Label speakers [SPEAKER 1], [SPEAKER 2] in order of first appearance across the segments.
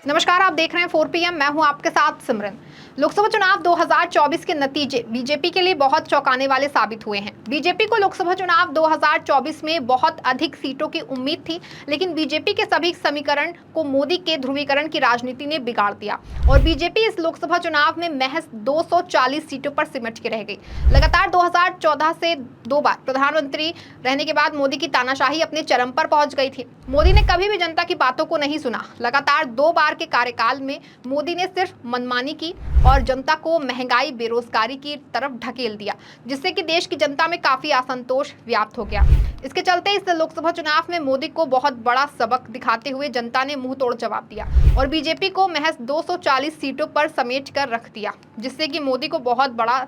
[SPEAKER 1] नमस्कार, आप देख रहे हैं 4 PM। मैं हूं आपके साथ सिमरन। लोकसभा चुनाव 2024 के नतीजे बीजेपी के लिए बहुत चौंकाने वाले साबित हुए हैं। बीजेपी को लोकसभा चुनाव 2024 में बहुत अधिक सीटों की उम्मीद थी, लेकिन बीजेपी के सभी समीकरण को मोदी के ध्रुवीकरण की राजनीति ने बिगाड़ दिया और बीजेपी इस लोकसभा चुनाव में महज 240 सीटों पर सिमट के रह गई। लगातार 2014 से 2 बार प्रधानमंत्री रहने के बाद मोदी की तानाशाही अपने चरम पर पहुंच गई थी। मोदी ने कभी भी जनता की बातों को नहीं सुना। लगातार 2 बार के कार्यकाल में मोदी ने सिर्फ मनमानी की और जनता को महंगाई, बेरोजगारी की तरफ ढकेल दिया, जिससे कि देश की जनता में काफी असंतोष व्याप्त हो गया। इसके चलते इस लोकसभा चुनाव में मोदी को बहुत बड़ा सबक दिखाते हुए जनता ने मुंह तोड़ जवाब दिया और बीजेपी को महज 240 सीटों पर समेट कर रख दिया, जिससे कि मोदी को बहुत बड़ा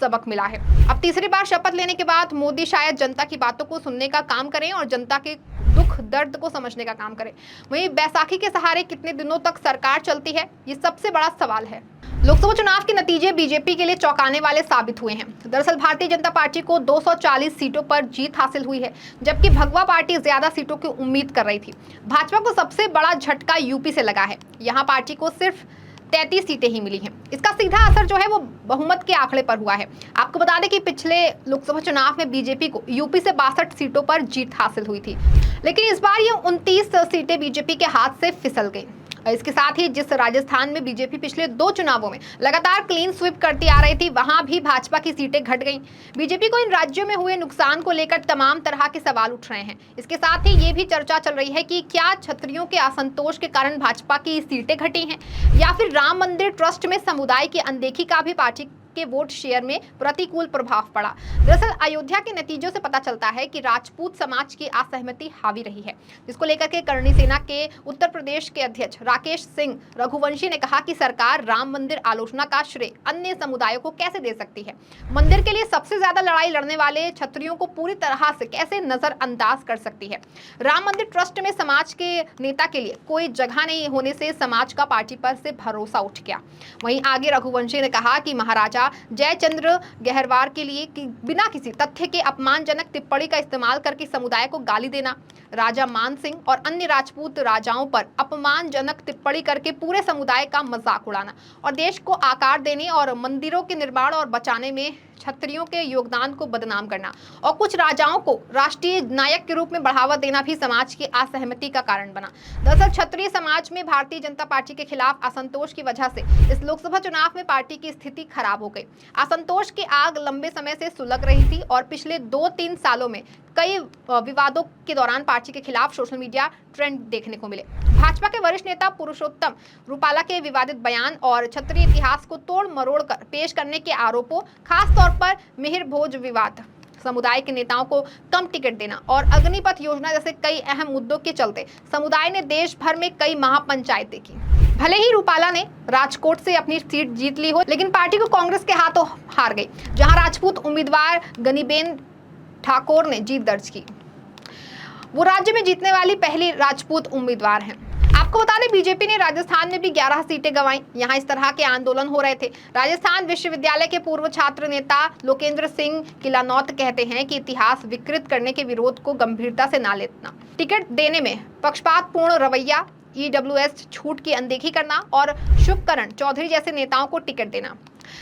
[SPEAKER 1] सबक मिला है। अब तीसरी बार शपथ लेने के बाद मोदी शायद जनता की बातों को सुनने का काम करें और जनता के दुख दर्द को समझने का काम करें। वहीं बैसाखी के सहारे कितने दिनों तक सरकार चलती है, ये सबसे बड़ा सवाल है। लोकसभा चुनाव के नतीजे बीजेपी के लिए चौंकाने वाले साबित हुए हैं। दरअसल भारतीय जनता पार्टी को 240 सीटों पर जीत हासिल हुई है, जबकि भगवा पार्टी ज्यादा सीटों की उम्मीद कर रही थी। भाजपा को सबसे बड़ा झटका यूपी से लगा है। यहाँ पार्टी को सिर्फ 33 सीटें ही मिली हैं। इसका सीधा असर जो है वो बहुमत के आंकड़े पर हुआ है। आपको बता दें कि पिछले लोकसभा चुनाव में बीजेपी को यूपी से 62 सीटों पर जीत हासिल हुई थी, लेकिन इस बार ये 29 सीटें बीजेपी के हाथ से फिसल गई। इसके साथ ही जिस राजस्थान में बीजेपी पिछले 2 चुनावों में लगातार क्लीन स्वीप करती आ रही थी, वहां भी भाजपा की सीटें घट गईं। बीजेपी को इन राज्यों में हुए नुकसान को लेकर तमाम तरह के सवाल उठ रहे हैं। इसके साथ ही ये भी चर्चा चल रही है कि क्या क्षत्रियों के असंतोष के कारण भाजपा की सीटें घटी हैं, या फिर राम मंदिर ट्रस्ट में समुदाय की अनदेखी का भी पार्टी के वोट शेयर में प्रतिकूल प्रभाव पड़ा। दरअसल अयोध्या के नतीजों से पता चलता है कि राजपूत समाज की असहमति हावी रही है, जिसको लेकर के करणी सेना के उत्तर प्रदेश के अध्यक्ष राकेश सिंह रघुवंशी ने कहा कि सरकार राम मंदिर आलोचना का श्रेय अन्य समुदायों को कैसे दे सकती है। मंदिर के लिए सबसे ज्यादा लड़ाई लड़ने वाले क्षत्रियों को पूरी तरह से कैसे नजरअंदाज कर सकती है। राम मंदिर ट्रस्ट में समाज के नेता के लिए कोई जगह नहीं होने से समाज का पार्टी पर से भरोसा उठ गया। वहीं आगे रघुवंशी ने कहा कि महाराजा जयचंद्र गहरवार के लिए कि बिना किसी तथ्य के अपमानजनक टिप्पणी का इस्तेमाल करके समुदाय को गाली देना, राजा मान सिंह और अन्य राजपूत राजाओं पर अपमानजनक टिप्पणी करके पूरे समुदाय का मजाक उड़ाना और देश को आकार देने और मंदिरों के निर्माण और बचाने में क्षत्रियों के योगदान को बदनाम करना और कुछ राजाओं को राष्ट्रीय नायक के रूप में बढ़ावा देना भी समाज की असहमति का कारण बना। दरअसल क्षत्रिय समाज में भारतीय जनता पार्टी के खिलाफ असंतोष की वजह से इस लोकसभा चुनाव में पार्टी की स्थिति खराब हो गई। असंतोष की आग लंबे समय से सुलग रही थी और पिछले 2-3 सालों में कई विवादों के दौरान पार्टी के खिलाफ सोशल मीडिया ट्रेंड देखने को मिले। भाजपा के वरिष्ठ नेता पुरुषोत्तम रूपाला के विवादित बयान और क्षत्रिय इतिहास को तोड़ मरोड़ कर पेश करने के आरोपों, खास तौर पर मिहिर भोज विवाद, समुदाय के नेताओं को कम टिकट देना और अग्निपथ योजना जैसे कई अहम मुद्दों के चलते समुदाय ने देश भर में कई महापंचायतें की। भले ही रूपाला ने राजकोट से अपनी सीट जीत ली हो, लेकिन पार्टी को कांग्रेस के हाथों हार गई, जहां राजपूत उम्मीदवार गनीबेन ठाकुर ने जीत दर्ज की। वो राज्य में जीतने वाली पहली राजपूत उम्मीदवार हैं। आपको बता दें, बीजेपी ने राजस्थान में भी 11 सीटें गंवाई। यहाँ इस तरह के आंदोलन हो रहे थे। राजस्थान विश्वविद्यालय के पूर्व छात्र नेता लोकेंद्र सिंह किलानौत कहते हैं कि इतिहास विकृत करने के विरोध को गंभीरता से ना लेना, टिकट देने में पक्षपातपूर्ण रवैया, EWS छूट की अनदेखी करना और शुभकरण चौधरी जैसे नेताओं को टिकट देना,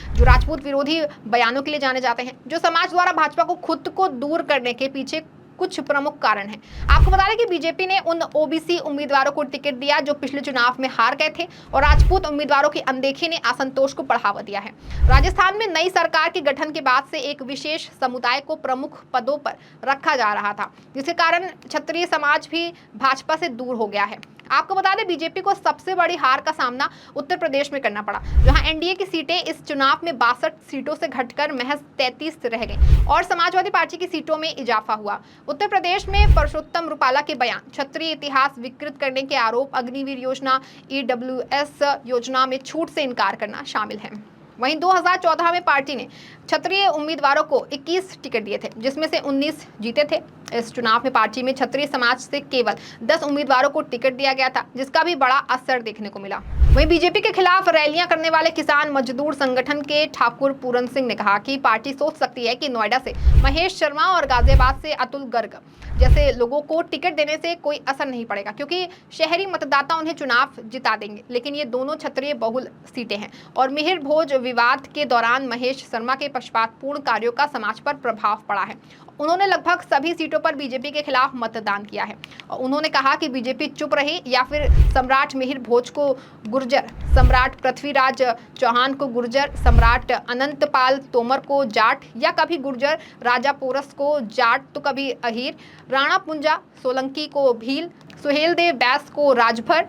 [SPEAKER 1] जो राजपूत विरोधी बयानों के लिए जाने जाते हैं, जो समाज द्वारा भाजपा को खुद को दूर करने के पीछे कुछ प्रमुख कारण हैं। आपको बता दें कि बीजेपी ने उन ओबीसी उम्मीदवारों को टिकट दिया जो पिछले चुनाव में हार गए थे और राजपूत उम्मीदवारों की अनदेखी ने असंतोष को बढ़ावा दिया है। राजस्थान में नई सरकार के गठन के बाद से एक विशेष समुदाय को प्रमुख पदों पर रखा जा रहा था, जिसके कारण क्षत्रिय समाज भी भाजपा से दूर हो गया है। आपको बता दें, बीजेपी को सबसे बड़ी हार का सामना उत्तर प्रदेश में करना पड़ा, जहां एनडीए की सीटें इस चुनाव में 62 सीटों से घटकर महज 33 रह गई और समाजवादी पार्टी की सीटों में इजाफा हुआ। उत्तर प्रदेश में पुरुषोत्तम रूपाला के बयान, क्षत्रिय इतिहास विकृत करने के आरोप, अग्निवीर योजना, EWS योजना में छूट से इनकार करना शामिल है। वहीं 2014 में पार्टी ने क्षत्रिय उम्मीदवारों को 21 टिकट दिए थे, जिसमें से 19 जीते थे। इस चुनाव में पार्टी में क्षत्रिय समाज से केवल 10 उम्मीदवारों को टिकट दिया गया था, जिसका भी बड़ा असर देखने को मिला। वहीं बीजेपी के खिलाफ रैलियां करने वाले किसान मजदूर संगठन के ठाकुर पूरन सिंह ने कहा कि पार्टी सोच सकती है कि नोएडा से महेश शर्मा और गाजियाबाद से अतुल गर्ग जैसे लोगों को टिकट देने से कोई असर नहीं पड़ेगा, क्योंकि शहरी मतदाता उन्हें चुनाव जिता देंगे। लेकिन ये दोनों क्षत्रिय बहुल सीटें हैं और मिहिर भोज विवाद के दौरान महेश शर्मा के पक्षपातपूर्ण कार्यों का समाज पर प्रभाव पड़ा है। उन्होंने लगभग सभी सीटों पर बीजेपी के खिलाफ मतदान किया है। उन्होंने कहा कि बीजेपी चुप रही या फिर सम्राट मिहिर भोज को गुर्जर, सम्राट पृथ्वीराज चौहान को गुर्जर, सम्राट अनंतपाल तोमर को जाट, या कभी गुर्जर राजा पोरस को जाट तो कभी अहीर, राणा पुंजा सोलंकी को भील, सुहेलदेव बैस को राजभर,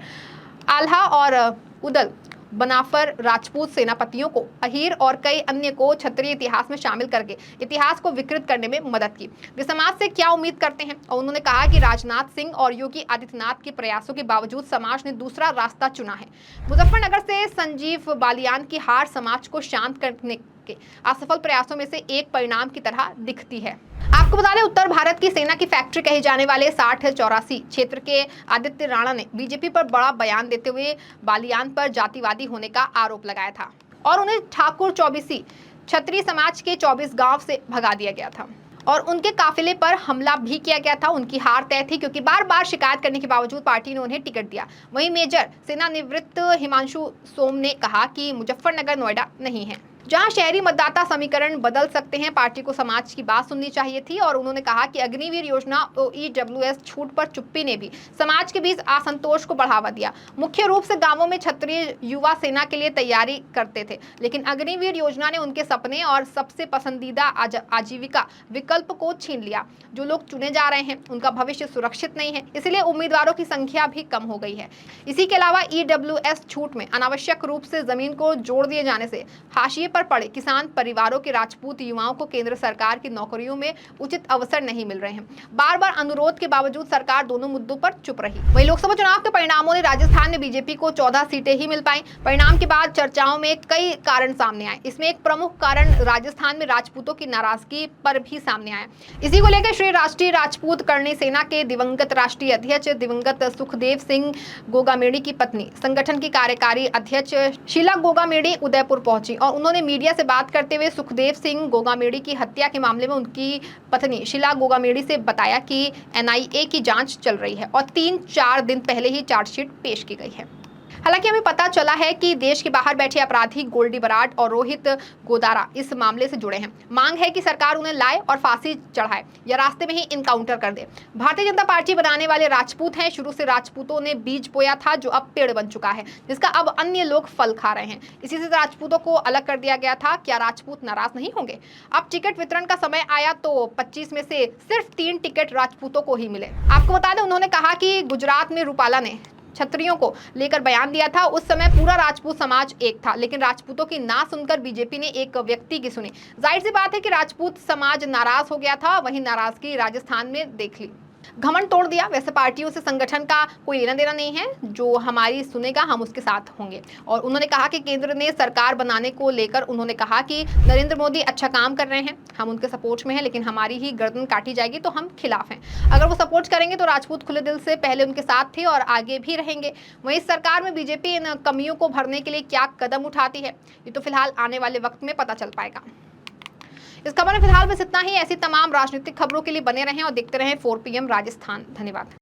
[SPEAKER 1] आल्हा और उदल बनाफर राजपूत सेनापतियों को अहीर और कई अन्य को क्षत्रिय इतिहास में शामिल करके इतिहास को विकृत करने में मदद की। वे समाज से क्या उम्मीद करते हैं? और उन्होंने कहा कि राजनाथ सिंह और योगी आदित्यनाथ के प्रयासों के बावजूद समाज ने दूसरा रास्ता चुना है। मुजफ्फरनगर से संजीव बालियान की हार समाज को शांत करने के असफल प्रयासों में से एक परिणाम की तरह दिखती है। आपको बता दें, उत्तर भारत की सेना की फैक्ट्री कहे जाने वाले 6084 क्षेत्र के आदित्य राणा ने बीजेपी पर बड़ा बयान देते हुए बालियान पर जातिवादी होने का आरोप लगाया था और उन्हें ठाकुर चौबीसी क्षत्रिय समाज के 24 गांव से भगा दिया गया था और उनके काफिले पर हमला भी किया गया था। उनकी हार तय थी, क्योंकि बार बार शिकायत करने के बावजूद पार्टी ने उन्हें टिकट दिया। वहीं मेजर सेनानिवृत्त हिमांशु सोम ने कहा कि मुजफ्फरनगर नोएडा नहीं है जहां शहरी मतदाता समीकरण बदल सकते हैं। पार्टी को समाज की बात सुननी चाहिए थी और उन्होंने कहा कि अग्निवीर योजना और ईडब्ल्यूएस छूट पर चुप्पी ने भी समाज के बीच असंतोष को बढ़ावा दिया। मुख्य रूप से गांवों में क्षत्रिय युवा सेना के लिए तैयारी करते थे, लेकिन अग्निवीर योजना ने उनके सपने और सबसे पसंदीदा आजीविका विकल्प को छीन लिया। जो लोग चुने जा रहे हैं उनका भविष्य सुरक्षित नहीं है, इसलिए उम्मीदवारों की संख्या भी कम हो गई है। इसी के अलावा ईडब्ल्यूएस छूट में अनावश्यक रूप से जमीन को जोड़ दिए जाने से हाशिए पर पड़े किसान परिवारों के राजपूत युवाओं को केंद्र सरकार की नौकरियों में उचित अवसर नहीं मिल रहे हैं। बार बार अनुरोध के बावजूद सरकार दोनों मुद्दों पर चुप रही। वहीं लोकसभा चुनाव के परिणामों ने राजस्थान में बीजेपी को 14 सीटें ही मिल पाई। परिणाम के बाद चर्चाओं में कई कारण सामने आए। इसमें एक प्रमुख कारण राजस्थान में राजपूतों की नाराजगी पर भी सामने आया। इसी को लेकर श्री राष्ट्रीय राजपूत करणी सेना के दिवंगत राष्ट्रीय अध्यक्ष दिवंगत सुखदेव सिंह गोगामेड़ी की पत्नी संगठन की कार्यकारी अध्यक्ष शीला गोगामेड़ी उदयपुर पहुंची और उन्होंने मीडिया से बात करते हुए सुखदेव सिंह गोगामेड़ी की हत्या के मामले में उनकी पत्नी शीला गोगामेड़ी से बताया कि एनआईए की जांच चल रही है और 3-4 दिन पहले ही चार्जशीट पेश की गई है। हालांकि हमें पता चला है कि देश के बाहर बैठे अपराधी गोल्डी बराड और रोहित गोदारा इस मामले से जुड़े हैं। मांग है कि सरकार उन्हें लाए और फांसी चढ़ाए या रास्ते में ही इनकाउंटर कर दे। भारतीय जनता पार्टी बनाने वाले राजपूत हैं। शुरू से राजपूतों ने बीज बोया था जो अब पेड़ बन चुका है, जिसका अब अन्य लोग फल खा रहे हैं। इसी से राजपूतों को अलग कर दिया गया था। क्या राजपूत नाराज नहीं होंगे? अब टिकट वितरण का समय आया तो 25 में से सिर्फ 3 टिकट राजपूतों को ही मिले। आपको बता दें, उन्होंने कहा कि गुजरात में रूपाला ने क्षत्रियों को लेकर बयान दिया था। उस समय पूरा राजपूत समाज एक था, लेकिन राजपूतों की ना सुनकर बीजेपी ने एक व्यक्ति की सुनी। जाहिर सी बात है कि राजपूत समाज नाराज हो गया था। वही नाराजगी राजस्थान में देख ली, घमंड तोड़ दिया। वैसे पार्टियों से संगठन का कोई लेना देना नहीं है, जो हमारी सुनेगा हम उसके साथ होंगे। और उन्होंने कहा कि केंद्र ने सरकार बनाने को लेकर उन्होंने कहा कि नरेंद्र मोदी अच्छा काम कर रहे हैं, हम उनके सपोर्ट में हैं, लेकिन हमारी ही गर्दन काटी जाएगी तो हम खिलाफ हैं। अगर वो सपोर्ट करेंगे तो राजपूत खुले दिल से पहले उनके साथ थे और आगे भी रहेंगे। वहीं सरकार में बीजेपी इन कमियों को भरने के लिए क्या कदम उठाती है, ये तो फिलहाल आने वाले वक्त में पता चल पाएगा। इस खबर में फिलहाल बस इतना ही। ऐसी तमाम राजनीतिक खबरों के लिए बने रहें और देखते रहें 4 PM राजस्थान। धन्यवाद।